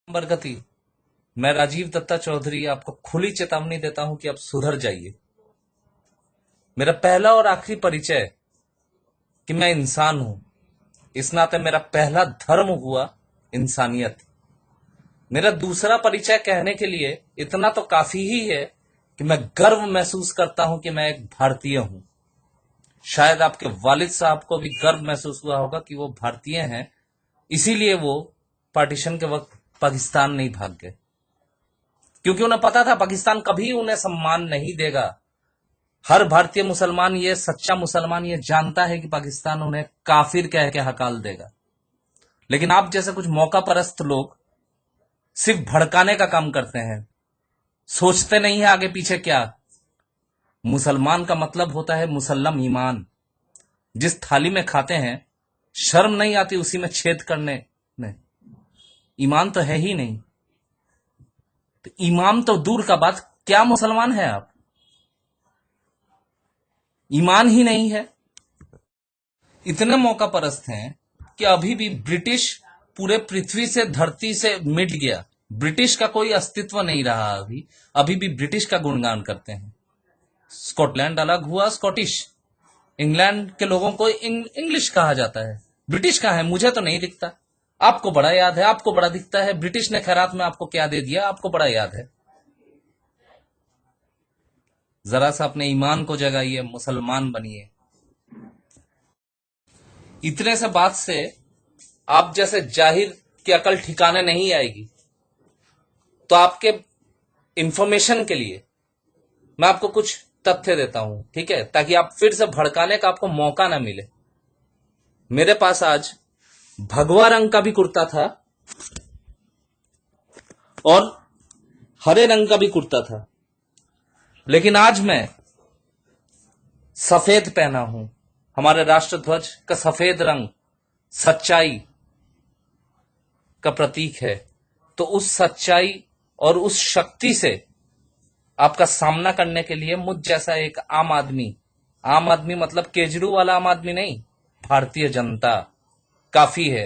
बरगति। मैं राजीव दत्ता चौधरी आपको खुली चेतावनी देता हूं कि आप सुधर जाइए। मेरा पहला और आखिरी परिचय कि मैं इंसान हूं, इस नाते मेरा पहला धर्म हुआ इंसानियत। मेरा दूसरा परिचय कहने के लिए इतना तो काफी ही है कि मैं गर्व महसूस करता हूं कि मैं एक भारतीय हूं। शायद आपके वालिद साहब को भी गर्व महसूस हुआ होगा कि वो भारतीय हैं, इसीलिए वो पार्टीशन के वक्त पाकिस्तान नहीं भाग गए, क्योंकि उन्हें पता था पाकिस्तान कभी उन्हें सम्मान नहीं देगा। हर भारतीय मुसलमान, ये सच्चा मुसलमान, ये जानता है कि पाकिस्तान उन्हें काफिर कह के हकाल देगा। लेकिन आप जैसे कुछ मौका परस्त लोग सिर्फ भड़काने का काम करते हैं, सोचते नहीं है आगे पीछे क्या। मुसलमान का मतलब होता है मुसल्लम ईमान। जिस थाली में खाते हैं शर्म नहीं आती उसी में छेद करने में, ईमान तो है ही नहीं। तो ईमान तो दूर का बात, क्या मुसलमान है आप? ईमान ही नहीं है। इतने मौका परस्त हैं कि अभी भी ब्रिटिश पूरे पृथ्वी से, धरती से मिट गया। ब्रिटिश का कोई अस्तित्व नहीं रहा। अभी भी ब्रिटिश का गुणगान करते हैं। स्कॉटलैंड अलग हुआ स्कॉटिश, इंग्लैंड के लोगों को इंग्लिश कहा जाता है। ब्रिटिश कहाँ है? मुझे तो नहीं दिखता। आपको बड़ा याद है, आपको बड़ा दिखता है। ब्रिटिश ने खैरात में आपको क्या दे दिया, आपको बड़ा याद है। जरा सा अपने ईमान को जगाइए, मुसलमान बनिए। इतने से बात से आप जैसे जाहिर की अकल ठिकाने नहीं आएगी। तो आपके इंफॉर्मेशन के लिए मैं आपको कुछ तथ्य देता हूं, ठीक है, ताकि आप फिर से भड़काने का आपको मौका ना मिले। मेरे पास आज भगवा रंग का भी कुर्ता था और हरे रंग का भी कुर्ता था, लेकिन आज मैं सफेद पहना हूं। हमारे राष्ट्र ध्वज का सफेद रंग सच्चाई का प्रतीक है। तो उस सच्चाई और उस शक्ति से आपका सामना करने के लिए मुझ जैसा एक आम आदमी मतलब केजरीवाल वाला आम आदमी नहीं, भारतीय जनता काफी है।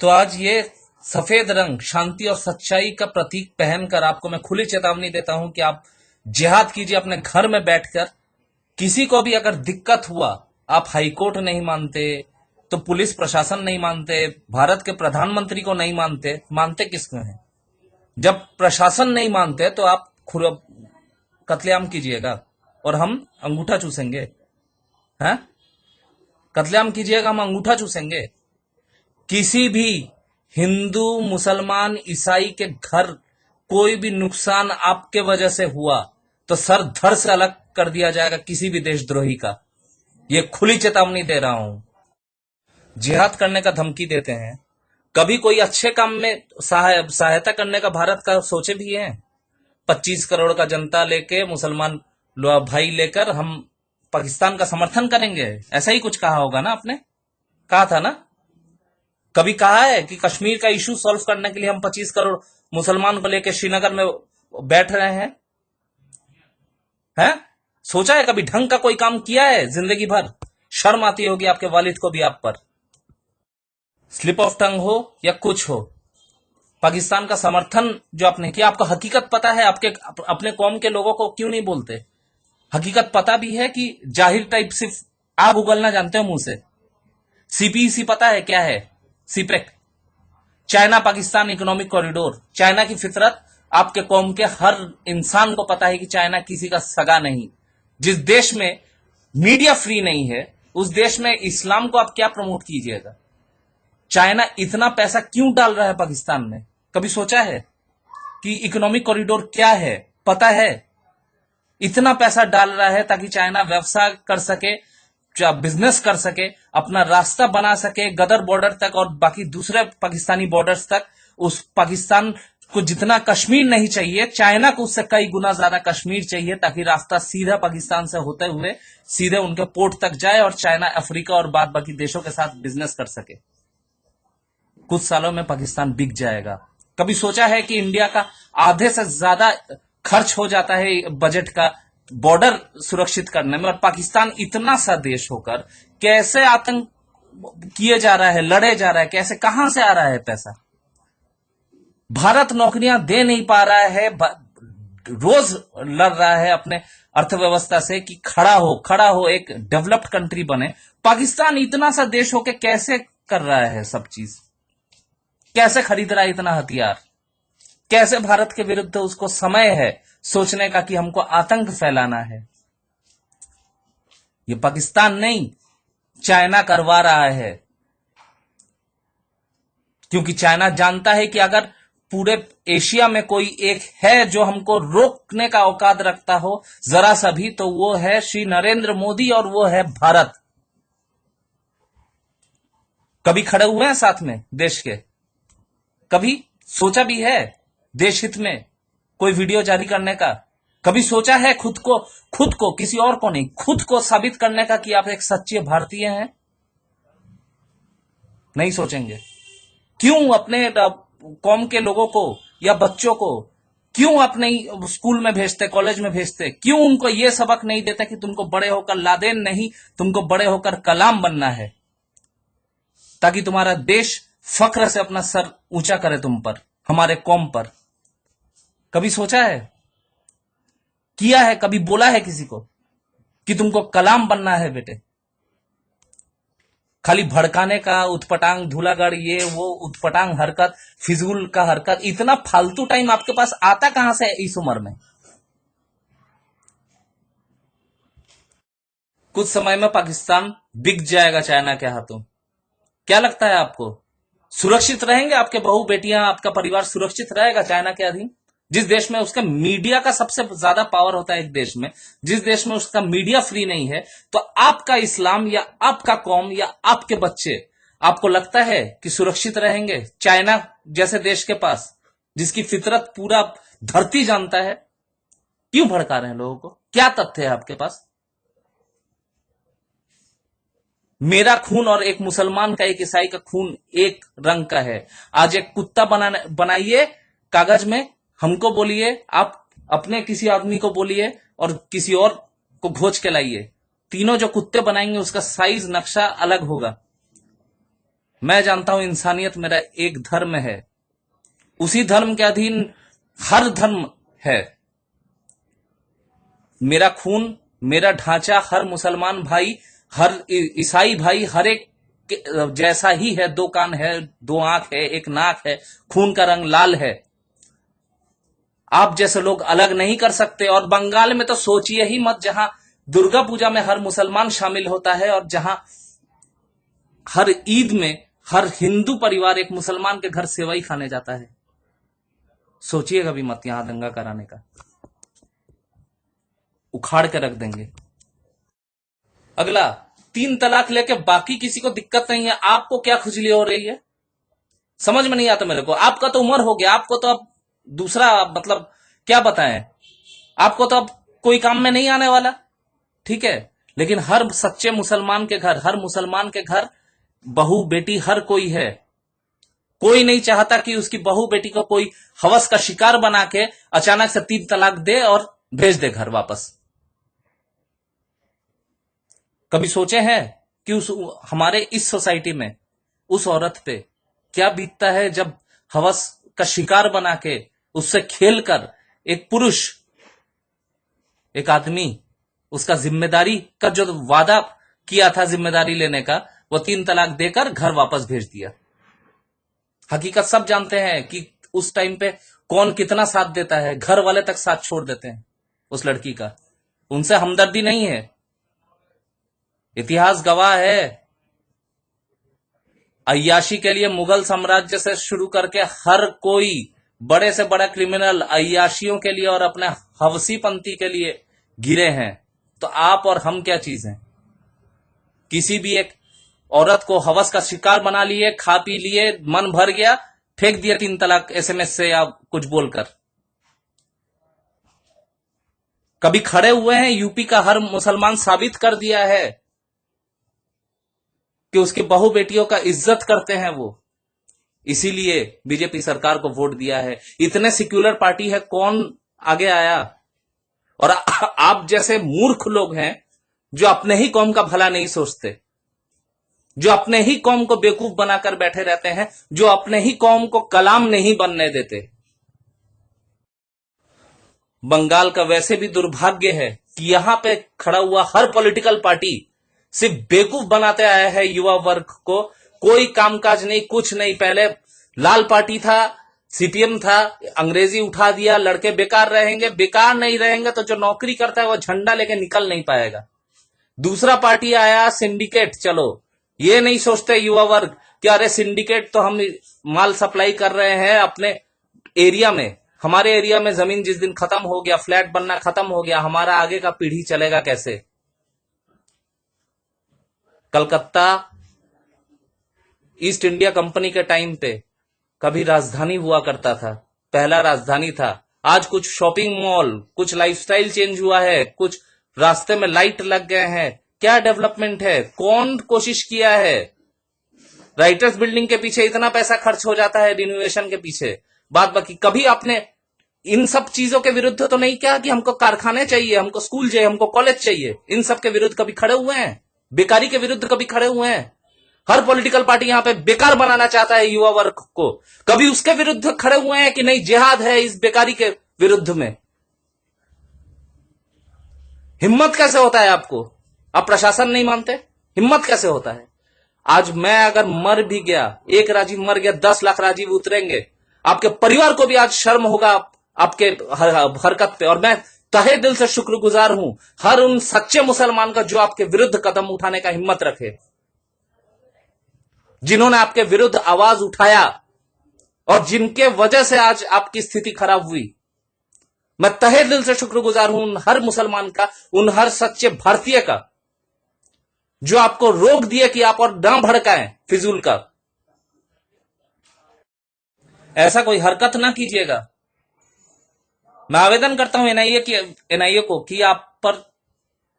तो आज ये सफेद रंग शांति और सच्चाई का प्रतीक पहनकर आपको मैं खुली चेतावनी देता हूं कि आप जिहाद कीजिए अपने घर में बैठकर। किसी को भी अगर दिक्कत हुआ, आप हाईकोर्ट नहीं मानते तो पुलिस प्रशासन नहीं मानते, भारत के प्रधानमंत्री को नहीं मानते, मानते किसको हैं? जब प्रशासन नहीं मानते तो आप कत्लेआम कीजिएगा और हम अंगूठा चूसेंगे, हैं? कत्लेआम कीजिएगा, हम अंगूठा चूसेंगे। किसी भी हिंदू, मुसलमान, ईसाई के घर कोई भी नुकसान आपके वजह से हुआ तो सर धड़ से अलग कर दिया जाएगा किसी भी देशद्रोही का। ये खुली चेतावनी दे रहा हूं। जिहाद करने का धमकी देते हैं, कभी कोई अच्छे काम में सहायता करने का भारत का सोचे भी है? 25 करोड़ का जनता लेके, मुसलमान भाई लेकर हम पाकिस्तान का समर्थन करेंगे, ऐसा ही कुछ कहा होगा ना आपने? कहा था ना? कभी कहा है कि कश्मीर का इशू सॉल्व करने के लिए हम 25 करोड़ मुसलमान को लेकर श्रीनगर में बैठ रहे हैं? सोचा है कभी? ढंग का कोई काम किया है जिंदगी भर? शर्म आती होगी आपके वालिद को भी आप पर। स्लिप ऑफ टंग हो या कुछ हो, पाकिस्तान का समर्थन जो आपने किया, आपको हकीकत पता है? आपके अपने कौम के लोगों को क्यों नहीं बोलते? हकीकत पता भी है कि जाहिर टाइप सिर्फ आग उगलना जानते हो मुंह से। सीपीईसी पता है क्या है? CPEC, China Pakistan economic corridor. China की फितरत आपके कौम के हर इंसान को पता है कि चाइना किसी का सगा नहीं। जिस देश में मीडिया फ्री नहीं है, उस देश में इस्लाम को आप क्या प्रमोट कीजिएगा? चाइना इतना पैसा क्यों डाल रहा है पाकिस्तान में? कभी सोचा है कि इकोनॉमिक कॉरिडोर क्या है? पता है? इतना पैसा डाल रहा है ताकि चाइना व्यवसाय कर सके, बिजनेस कर सके, अपना रास्ता बना सके गदर बॉर्डर तक और बाकी दूसरे पाकिस्तानी बॉर्डर्स तक। उस पाकिस्तान को जितना कश्मीर नहीं चाहिए, चाइना को उससे कई गुना ज्यादा कश्मीर चाहिए, ताकि रास्ता सीधा पाकिस्तान से होते हुए सीधे उनके पोर्ट तक जाए और चाइना अफ्रीका और बाद बाकी देशों के साथ बिजनेस कर सके। कुछ सालों में पाकिस्तान बिक जाएगा। कभी सोचा है कि इंडिया का आधे से ज्यादा खर्च हो जाता है बजट का बॉर्डर सुरक्षित करने में, और पाकिस्तान इतना सा देश होकर कैसे आतंक किए जा रहा है, लड़े जा रहा है, कैसे, कहां से आ रहा है पैसा? भारत नौकरियां दे नहीं पा रहा है, रोज लड़ रहा है अपने अर्थव्यवस्था से कि खड़ा हो, एक डेवलप्ड कंट्री बने। पाकिस्तान इतना सा देश होके कैसे कर रहा है सब चीज? कैसे खरीद रहा है इतना हथियार? कैसे भारत के विरुद्ध उसको समय है सोचने का कि हमको आतंक फैलाना है? ये पाकिस्तान नहीं, चाइना करवा रहा है। क्योंकि चाइना जानता है कि अगर पूरे एशिया में कोई एक है जो हमको रोकने का औकात रखता हो जरा सा भी, तो वो है श्री नरेंद्र मोदी और वो है भारत। कभी खड़े हुए हैं साथ में देश के? कभी सोचा भी है देश हित में कोई वीडियो जारी करने का? कभी सोचा है खुद को, किसी और को नहीं, खुद को साबित करने का कि आप एक सच्चे भारतीय हैं? नहीं सोचेंगे। क्यों अपने कौम के लोगों को या बच्चों को क्यों अपने स्कूल में भेजते, कॉलेज में भेजते? क्यों उनको यह सबक नहीं देता कि तुमको बड़े होकर लादेन नहीं, तुमको बड़े होकर कलाम बनना है, ताकि तुम्हारा देश फक्र से अपना सर ऊंचा करे तुम पर, हमारे कौम पर? कभी सोचा है? किया है? कभी बोला है किसी को कि तुमको कलाम बनना है बेटे? खाली भड़काने का, उतपटांग, धूलागढ़, ये वो उतपटांग हरकत, फिजूल का हरकत, इतना फालतू टाइम आपके पास आता कहां से इस उम्र में? कुछ समय में पाकिस्तान बिक जाएगा चाइना के हाथों। क्या लगता है आपको? सुरक्षित रहेंगे आपके बहू बेटियां, आपका परिवार सुरक्षित रहेगा चाइना के अधीन? जिस देश में उसका मीडिया का सबसे ज्यादा पावर होता है एक देश में, जिस देश में उसका मीडिया फ्री नहीं है, तो आपका इस्लाम या आपका कौम या आपके बच्चे, आपको लगता है कि सुरक्षित रहेंगे चाइना जैसे देश के पास, जिसकी फितरत पूरा धरती जानता है? क्यों भड़का रहे हैं लोगों को? क्या तथ्य है आपके पास? मेरा खून और एक मुसलमान का, एक ईसाई का खून एक रंग का है। आज एक कुत्ता बनाइए कागज में, हमको बोलिए, आप अपने किसी आदमी को बोलिए और किसी और को खोज के लाइए, तीनों जो कुत्ते बनाएंगे उसका साइज, नक्शा अलग होगा। मैं जानता हूं इंसानियत मेरा एक धर्म है, उसी धर्म के अधीन हर धर्म है। मेरा खून, मेरा ढांचा, हर मुसलमान भाई, हर ईसाई भाई, हर एक जैसा ही है। दो कान है, दो आंख है, एक नाक है, खून का रंग लाल है। आप जैसे लोग अलग नहीं कर सकते। और बंगाल में तो सोचिए ही मत, जहां दुर्गा पूजा में हर मुसलमान शामिल होता है और जहां हर ईद में हर हिंदू परिवार एक मुसलमान के घर सेवई खाने जाता है। सोचिएगा भी मत यहां दंगा कराने का, उखाड़ के रख देंगे। अगला, 3 तलाक लेके बाकी किसी को दिक्कत नहीं है, आपको क्या खुजली हो रही है? समझ में नहीं आता मेरे को। आपका तो उम्र हो गया, आपको तो अब दूसरा, मतलब क्या बताएं, आपको तो अब कोई काम में नहीं आने वाला, ठीक है? लेकिन हर सच्चे मुसलमान के घर, हर मुसलमान के घर बहू बेटी हर कोई है। कोई नहीं चाहता कि उसकी बहू बेटी को कोई हवस का शिकार बना के अचानक से 3 तलाक दे और भेज दे घर वापस। कभी सोचे हैं कि हमारे इस सोसाइटी में उस औरत पे क्या बीतता है जब हवस का शिकार बना के, उससे खेलकर एक पुरुष, एक आदमी, उसका जिम्मेदारी का जो वादा किया था जिम्मेदारी लेने का, वो 3 तलाक देकर घर वापस भेज दिया। हकीकत सब जानते हैं कि उस टाइम पे कौन कितना साथ देता है। घर वाले तक साथ छोड़ देते हैं उस लड़की का, उनसे हमदर्दी नहीं है। इतिहास गवाह है। अय्याशी के लिए मुगल साम्राज्य से शुरू करके हर कोई बड़े से बड़ा क्रिमिनल अय्याशियों के लिए और अपने हवसी पंथी के लिए गिरे हैं। तो आप और हम क्या चीज हैं? किसी भी एक औरत को हवस का शिकार बना लिए, खा पी लिए, मन भर गया, फेंक दिया 3 तलाक SMS से या कुछ बोलकर। कभी खड़े हुए हैं? यूपी का हर मुसलमान साबित कर दिया है कि उसकी बहू बेटियों का इज्जत करते हैं वो, इसीलिए बीजेपी सरकार को वोट दिया है। इतने सेक्युलर पार्टी है, कौन आगे आया? और आप जैसे मूर्ख लोग हैं जो अपने ही कौम का भला नहीं सोचते। जो अपने ही कौम को बेवकूफ बनाकर बैठे रहते हैं, जो अपने ही कौम को कलाम नहीं बनने देते। बंगाल का वैसे भी दुर्भाग्य है कि यहां पे खड़ा हुआ हर पॉलिटिकल पार्टी सिर्फ बेवकूफ बनाते आया है युवा वर्ग को। कोई कामकाज नहीं, कुछ नहीं। पहले लाल पार्टी था, सीपीएम था, अंग्रेजी उठा दिया, लड़के बेकार रहेंगे। बेकार नहीं रहेंगे तो जो नौकरी करता है वो झंडा लेके निकल नहीं पाएगा। दूसरा पार्टी आया सिंडिकेट। चलो, ये नहीं सोचते युवा वर्ग कि अरे सिंडिकेट तो हम माल सप्लाई कर रहे हैं अपने एरिया में। हमारे एरिया में जमीन जिस दिन खत्म हो गया, फ्लैट बनना खत्म हो गया, हमारा आगे का पीढ़ी चलेगा कैसे? कलकत्ता ईस्ट इंडिया कंपनी के टाइम पे कभी राजधानी हुआ करता था, पहला राजधानी था। आज कुछ शॉपिंग मॉल, कुछ लाइफस्टाइल चेंज हुआ है, कुछ रास्ते में लाइट लग गए हैं। क्या डेवलपमेंट है? कौन कोशिश किया है? राइटर्स बिल्डिंग के पीछे इतना पैसा खर्च हो जाता है, रिनोवेशन के पीछे। बात बाकी कभी आपने इन सब चीजों के विरुद्ध तो नहीं क्या कि हमको कारखाने चाहिए, हमको स्कूल चाहिए, हमको कॉलेज चाहिए? इन सब के विरुद्ध कभी खड़े हुए हैं? बेकारी के विरुद्ध कभी खड़े हुए हैं? हर पॉलिटिकल पार्टी यहां पे बेकार बनाना चाहता है युवा वर्ग को। कभी उसके विरुद्ध खड़े हुए हैं कि नहीं जिहाद है इस बेकारी के विरुद्ध में? हिम्मत कैसे होता है आपको? आप प्रशासन नहीं मानते? हिम्मत कैसे होता है? आज मैं अगर मर भी गया, एक राजीव मर गया, 10 लाख राजीव उतरेंगे। आपके परिवार को भी आज शर्म होगा आपके हरकत पे। और मैं तहे दिल से शुक्रगुजार हूं हर उन सच्चे मुसलमान का जो आपके विरुद्ध कदम उठाने का हिम्मत रखे, जिन्होंने आपके विरुद्ध आवाज उठाया और जिनके वजह से आज आपकी स्थिति खराब हुई। मैं तहे दिल से शुक्रगुजार हूं उन हर मुसलमान का, उन हर सच्चे भारतीय का, जो आपको रोक दिए कि आप और ना भड़काएं फिजूल का। ऐसा कोई हरकत ना कीजिएगा। मैं आवेदन करता हूं एनआईए को कि आप पर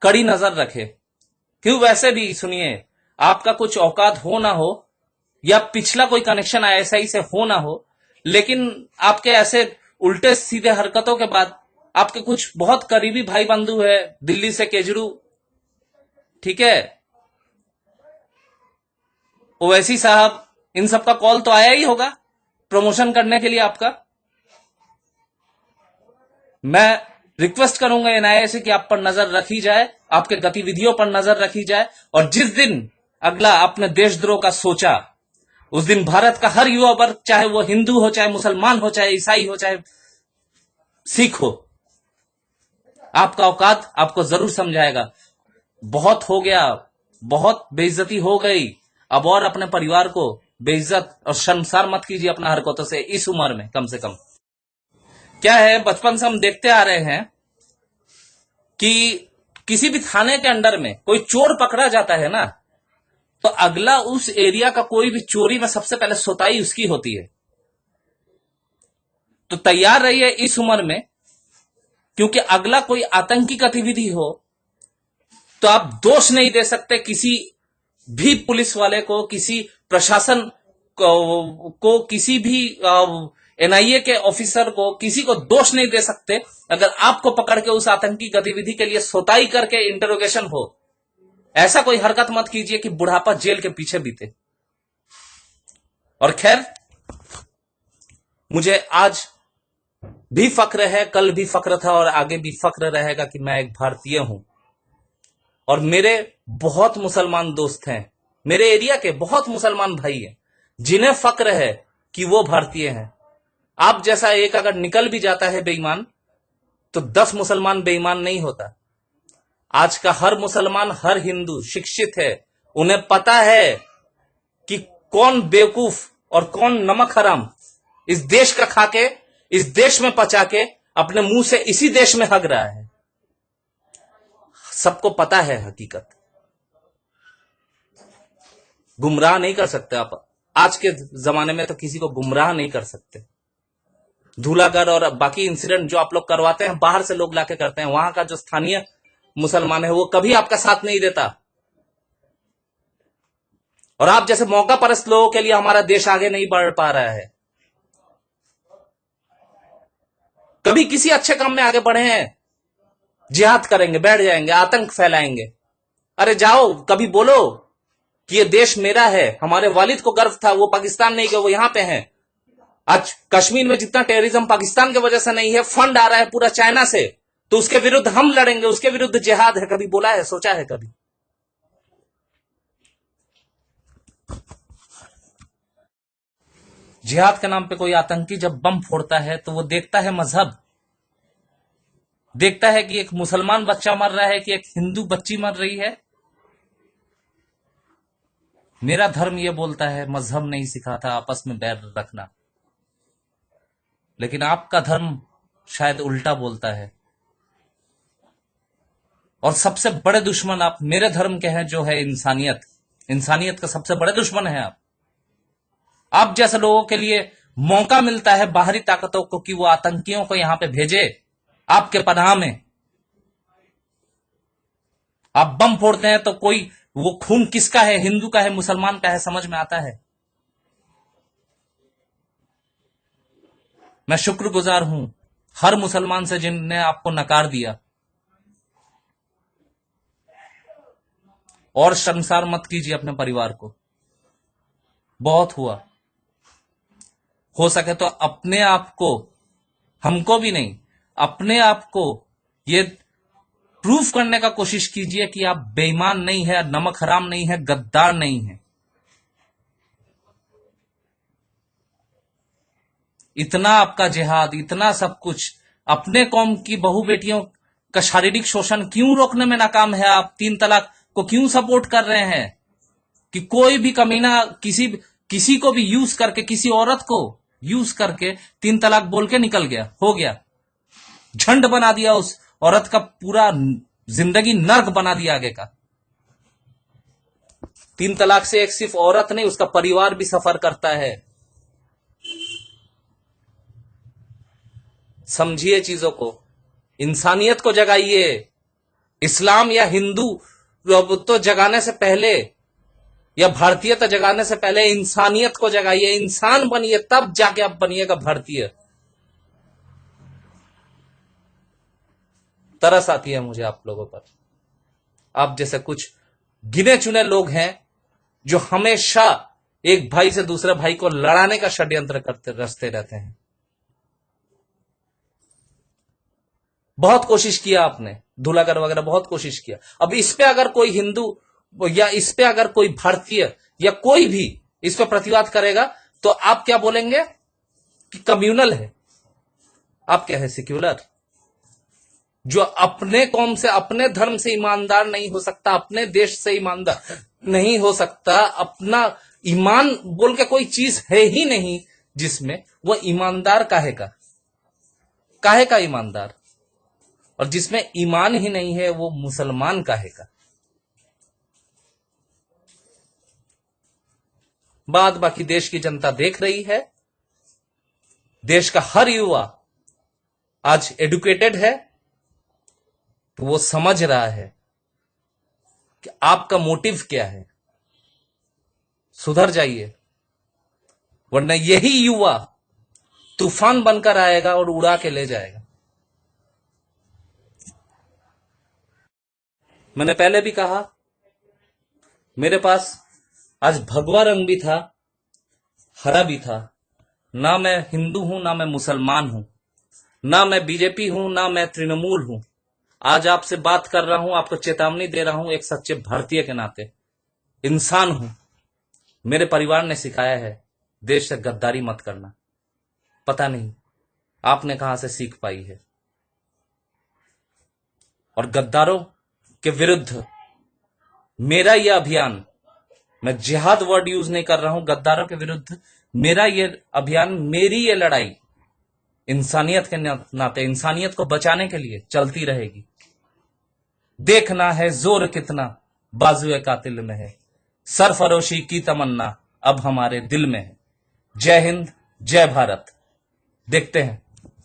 कड़ी नजर रखे। क्यों? वैसे भी सुनिए, आपका कुछ औकात हो ना हो या पिछला कोई कनेक्शन आईएसआई से हो ना हो, लेकिन आपके ऐसे उल्टे सीधे हरकतों के बाद आपके कुछ बहुत करीबी भाई बंधु है दिल्ली से केजरू, ठीक है, ओवैसी साहब, इन सबका कॉल तो आया ही होगा प्रमोशन करने के लिए आपका। मैं रिक्वेस्ट करूंगा एनआईए से कि आप पर नजर रखी जाए, आपके गतिविधियों पर नजर रखी जाए। और जिस दिन अगला आपने देशद्रोह का सोचा, उस दिन भारत का हर युवा वर्ग, चाहे वो हिंदू हो, चाहे मुसलमान हो, चाहे ईसाई हो, चाहे सिख हो, आपका औकात आपको जरूर समझाएगा। बहुत हो गया, बहुत बेइज्जती हो गई। अब और अपने परिवार को बेइज्जत और शर्मसार मत कीजिए अपना हरकतों से, इस उम्र में कम से कम। क्या है, बचपन से हम देखते आ रहे हैं कि किसी भी थाने के अंडर में कोई चोर पकड़ा जाता है ना, तो अगला उस एरिया का कोई भी चोरी में सबसे पहले सुताई उसकी होती है। तो तैयार रहिए इस उम्र में, क्योंकि अगला कोई आतंकी गतिविधि हो तो आप दोष नहीं दे सकते किसी भी पुलिस वाले को, किसी प्रशासन को किसी भी एनआईए के ऑफिसर को, किसी को दोष नहीं दे सकते अगर आपको पकड़ के उस आतंकी गतिविधि के लिए सोताई करके इंटरोगेशन हो। ऐसा कोई हरकत मत कीजिए कि बुढ़ापा जेल के पीछे बीते। और खैर, मुझे आज भी फक्र है, कल भी फक्र था और आगे भी फक्र रहेगा कि मैं एक भारतीय हूं। और मेरे बहुत मुसलमान दोस्त हैं, मेरे एरिया के बहुत मुसलमान भाई हैं, जिन्हें फक्र है कि वो भारतीय हैं। आप जैसा एक अगर निकल भी जाता है बेईमान, तो 10 मुसलमान बेईमान नहीं होता। आज का हर मुसलमान, हर हिंदू शिक्षित है। उन्हें पता है कि कौन बेवकूफ और कौन नमक हराम इस देश का खाके, इस देश में पचा के अपने मुंह से इसी देश में हग रहा है। सबको पता है हकीकत। गुमराह नहीं कर सकते आप। आज के जमाने में तो किसी को गुमराह नहीं कर सकते। धूलागढ़ और बाकी इंसिडेंट जो आप लोग करवाते हैं, बाहर से लोग लाके करते हैं। वहां का जो स्थानीय मुसलमान है वो कभी आपका साथ नहीं देता। और आप जैसे मौका परस्त लोगों के लिए हमारा देश आगे नहीं बढ़ पा रहा है। कभी किसी अच्छे काम में आगे बढ़े हैं? जिहाद करेंगे, बैठ जाएंगे, आतंक फैलाएंगे। अरे जाओ, कभी बोलो कि ये देश मेरा है। हमारे वालिद को गर्व था, वो पाकिस्तान नहीं गए, वो यहां पे हैं। आज कश्मीर में जितना टेररिज्म पाकिस्तान की वजह से नहीं है, फंड आ रहा है पूरा चाइना से, तो उसके विरुद्ध हम लड़ेंगे, उसके विरुद्ध जिहाद है। कभी बोला है, सोचा है कभी? जिहाद के नाम पे कोई आतंकी जब बम फोड़ता है तो वो देखता है मजहब, देखता है कि एक मुसलमान बच्चा मर रहा है कि एक हिंदू बच्ची मर रही है। मेरा धर्म ये बोलता है, मजहब नहीं सिखाता आपस में बैर रखना, लेकिन आपका धर्म शायद उल्टा बोलता है। और सबसे बड़े दुश्मन आप मेरे धर्म के हैं, जो है इंसानियत। इंसानियत का सबसे बड़े दुश्मन है आप। आप जैसे लोगों के लिए मौका मिलता है बाहरी ताकतों को कि वो आतंकियों को यहां पे भेजे आपके पनाह में। आप बम फोड़ते हैं तो कोई वो खून किसका है, हिंदू का है, मुसलमान का है, समझ में आता है। मैं शुक्रगुजार हूं हर मुसलमान से जिनने आपको नकार दिया। और शर्मसार मत कीजिए अपने परिवार को, बहुत हुआ। हो सके तो अपने आप को, हमको भी नहीं, अपने आप को ये प्रूफ करने का कोशिश कीजिए कि आप बेईमान नहीं है, नमक हराम नहीं है, गद्दार नहीं है। इतना आपका जिहाद, इतना सब कुछ, अपने कौम की बहू बेटियों का शारीरिक शोषण क्यों रोकने में नाकाम है? आप 3 तलाक को क्यों सपोर्ट कर रहे हैं? कि कोई भी कमीना किसी को भी यूज करके, किसी औरत को यूज करके 3 तलाक बोल के निकल गया, हो गया, झंड बना दिया, उस औरत का पूरा जिंदगी नर्क बना दिया आगे का। 3 तलाक से एक सिर्फ औरत नहीं, उसका परिवार भी सफर करता है। समझिए चीजों को, इंसानियत को जगाइए। इस्लाम या हिंदू तो जगाने से पहले, या भारतीयता जगाने से पहले इंसानियत को जगाइए। इंसान बनिए, तब जाके आप बनिएगा भारतीय। तरस आती है मुझे आप लोगों पर। आप जैसे कुछ गिने चुने लोग हैं जो हमेशा एक भाई से दूसरे भाई को लड़ाने का षड्यंत्र करते रचते रहते हैं। बहुत कोशिश किया आपने, धुलाकर वगैरह बहुत कोशिश किया। अब इस पे अगर कोई हिंदू या इस पे अगर कोई भारतीय या कोई भी इस पे प्रतिवाद करेगा तो आप क्या बोलेंगे? कि कम्युनल है। आप क्या है? सेक्युलर। जो अपने कौम से, अपने धर्म से ईमानदार नहीं हो सकता, अपने देश से ईमानदार नहीं हो सकता, अपना ईमान बोल के कोई चीज है ही नहीं जिसमें, वो ईमानदार काहे का ईमानदार? और जिसमें ईमान ही नहीं है वो मुसलमान काहे का? बाद बाकी देश की जनता देख रही है। देश का हर युवा आज एडुकेटेड है, तो वो समझ रहा है कि आपका मोटिव क्या है। सुधर जाइए, वरना यही युवा तूफान बनकर आएगा और उड़ा के ले जाएगा। मैंने पहले भी कहा, मेरे पास आज भगवा रंग भी था, हरा भी था। ना मैं हिंदू हूं, ना मैं मुसलमान हूं, ना मैं बीजेपी हूं, ना मैं तृणमूल हूं। आज आपसे बात कर रहा हूं, आपको चेतावनी दे रहा हूं एक सच्चे भारतीय के नाते। इंसान हूं। मेरे परिवार ने सिखाया है देश से गद्दारी मत करना। पता नहीं आपने कहां से सीख पाई है। और गद्दारों के विरुद्ध मेरा यह अभियान, मैं जिहाद वर्ड यूज नहीं कर रहा हूं, गद्दारों के विरुद्ध मेरा यह अभियान, मेरी यह लड़ाई इंसानियत के नाते, इंसानियत को बचाने के लिए चलती रहेगी। देखना है जोर कितना बाजुए कातिल में है, सरफरोशी की तमन्ना अब हमारे दिल में है। जय हिंद, जय भारत। देखते हैं